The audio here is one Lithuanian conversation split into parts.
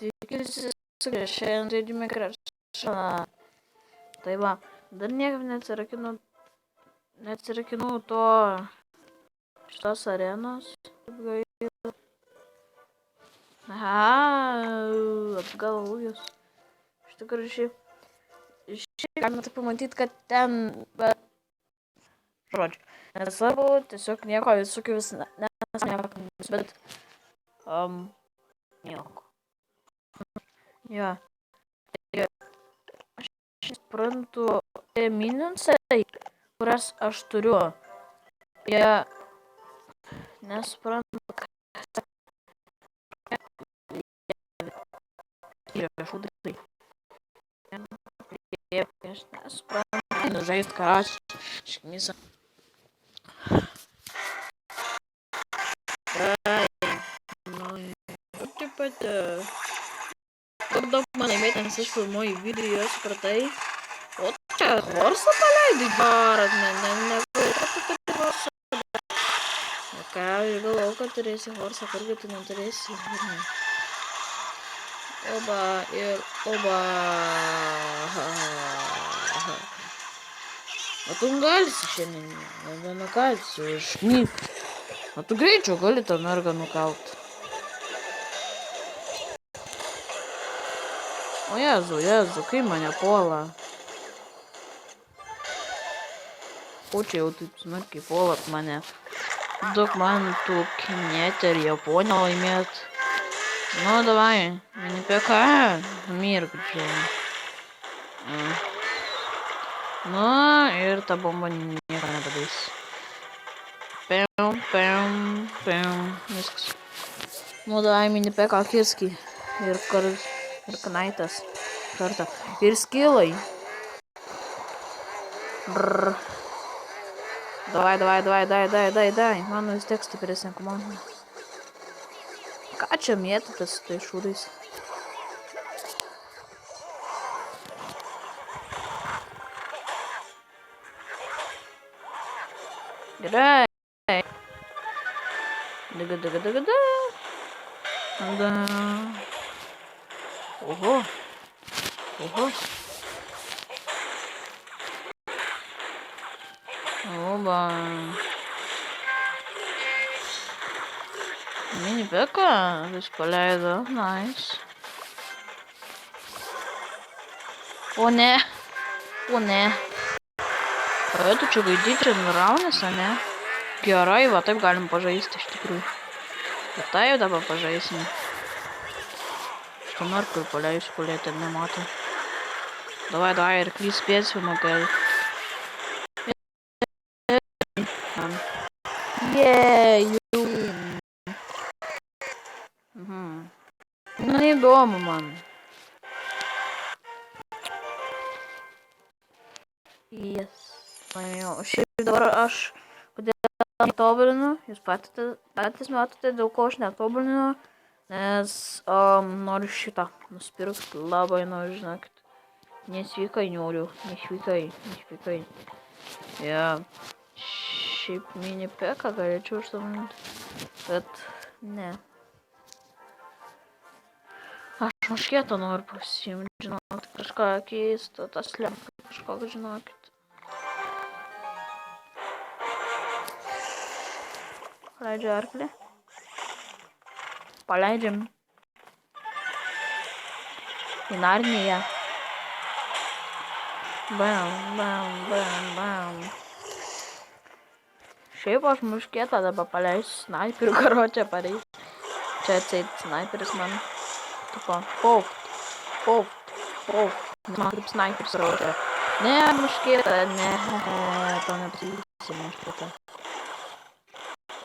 Sveiki, šiandien žaidžiame krepšinį. Tai va, dar niekaip neatsirakinau šitos arenos. Aha, apgalvojus. Iš tikrųjų, šiaip galima tai pamatyti, kad ten, bet, žodžiu, nesvarbu, tiesiog nieko visokių vis nesąmonės, bet, nieko. Jo, aš suprantu, tie minusai, kurias aš turiu, jie nesuprantu, kad šūdai. Aš nesuprantu, žaist karačių, škmysą. Taip pat, daug man įmėt, nes aš filmuoju video, supratai. O čia Horsą paleidai baras, ne Horsą. Ką, aš galvau, kad turėsi Horsą, kurgi tu neturėsi. Oba ir oba. O tu galisi šiandien, nebenukalsi, užknyp. O tu greičiau gali tą mergą nukalt. O Jėzu, kai mane puola. O čia jau taip smarkiai puolat mane. Daug man tų kinėti ir Japonę laimėt. Nu, davai, PK, mirk, žinai. Nu, ir ta bomba nieko nepadarys. Pium, viskas. Nu, davai, mini PK Kirski. Ir Knaitas. Kartą. Ir skilai. Brrr. Davai. Mano vis tiek stipresnė komanda. Ką čia mėtytas su tai šūdais? Gerai. Daga. Oho. Oba. Mini PK vis paleido. Nice. O ne. Tu čia vaidyti treniraunės, ne? Gerai, va taip galim pažaisti iš tikrųjų. Bet tai jau dabar pažaisim. Šitą narką paleisiu, kurie ten nematau. Davai, ir klys spėsime, gal. You win. Nu, neįdomu man. Yes. O šiaip dabar aš, kodėl netobulinu, jūs patys matote, dėl ko aš netobulinu, nes noriu šitą nusipirkti, labai noriu, žinokit. Nesveikai noriu, nesveikai. Ja, šiaip mini PK galėčiau užsavinti, bet ne. Aš muškėtą noriu pasiimti, žinokit, kažką keisto, tas lemka, kažką, žinokit. Paleidžiu arklį. Paleidžiam. Į narniją. Bam. Šiaip aš muškėtą dabar paleisiu snaiperių karočią pareis. Čia atseit snaiperis man. Tipo, poft. Man kaip snaiperis karočią. Ne, muškėtą, ne. To nepasilysi muškėtą.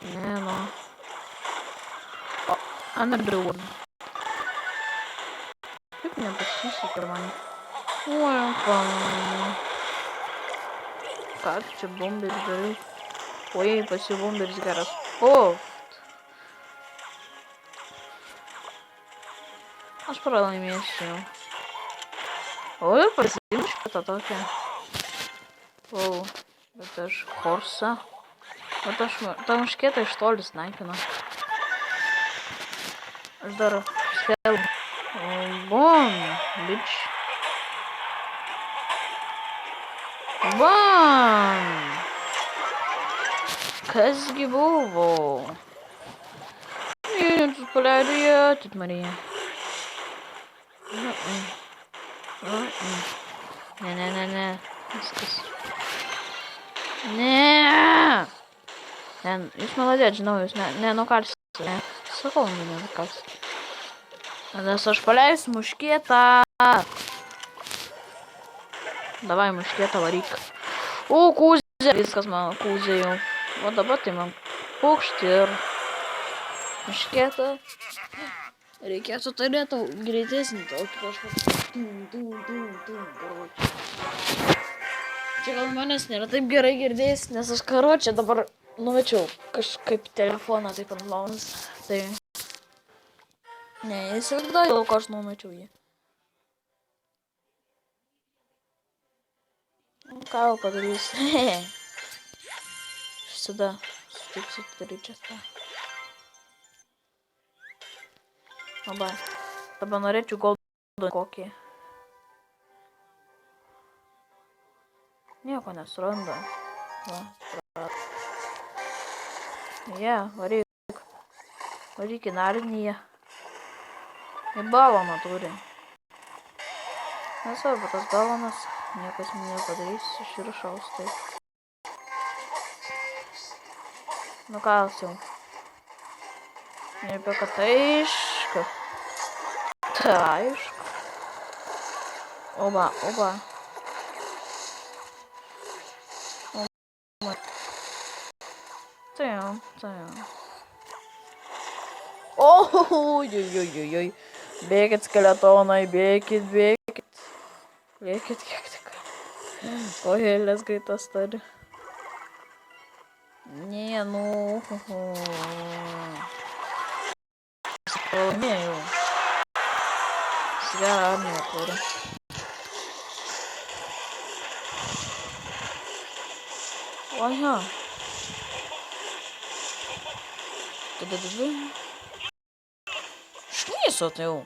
Ne, nu. O, another one. Kaip nepasisekė man. Ką čia bomberis darai? Oi, pasibomberis geras. Poft. Aš pralaimėsiu. Oi, pasiimsiu šitą tokią. O, bet aš Horsą. Bet aš tą muškėtą iš toli snaipinu. Aš dar skelbu. Bum, bitch. Bum. Kasgi buvo. Jėzus paleido ją, tit Marija. Ne. Viskas. Ne. Jūs maladėt, žinau, jūs nenukalsite. Ne. Sakau, nenukalsite. Nes aš paleisiu muškietą. Davai, muškietą varyk. O, kūzė. Viskas man kūzė jau. O dabar tai man pukšti ir muškietą. Reikėtų turėti greitesnį tokį kažkokį. Čia gal manęs nėra taip gerai girdėjęs, nes aš karočią dabar numečiau kažkaip telefoną taip ant launas. Tai... Ne, įsivaizduoju, dėl ko aš numečiau jį. Ką jau padarysiu? Visada sutiksiu daryti čia. Dabar norėčiau goldą kokį. Nieko nesuranda. Varyk. Varyk į narniją. Į baloną turi. Nesvarbu, tas balonas. Niekas man nepadarys, aš įrašaus taip. Nukalsiu. Ir kad aišku. Tai aišku. Oba. Tai jau. Oi. Bėkit skeletonai, bėkit. Bėkit kiek tik. O helės greitas turi. Ne, nu. Pralaimėjau. Gerą armiją turi. Oja. Tada dvi. Šnyso tai jau.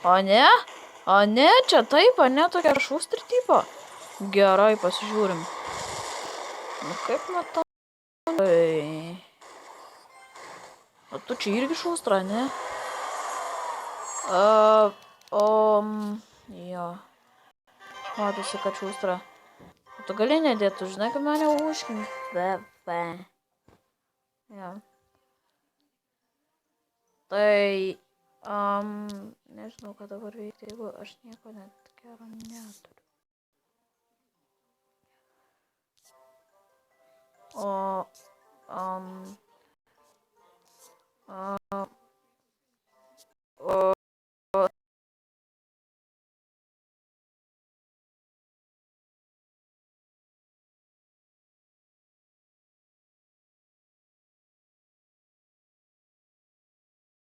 O ne, čia taip, ne tokia šustri tipo. Gerai, pasižiūrim. Nu kaip matau. O tu čia irgi šustra, ne? Jo. Matosi, kad šustra. O tu gali nedėti, žinai, kad mane užkint. Jo. Tai... nežinau, ką dabar veikti, jeigu aš nieko net gero neturiu.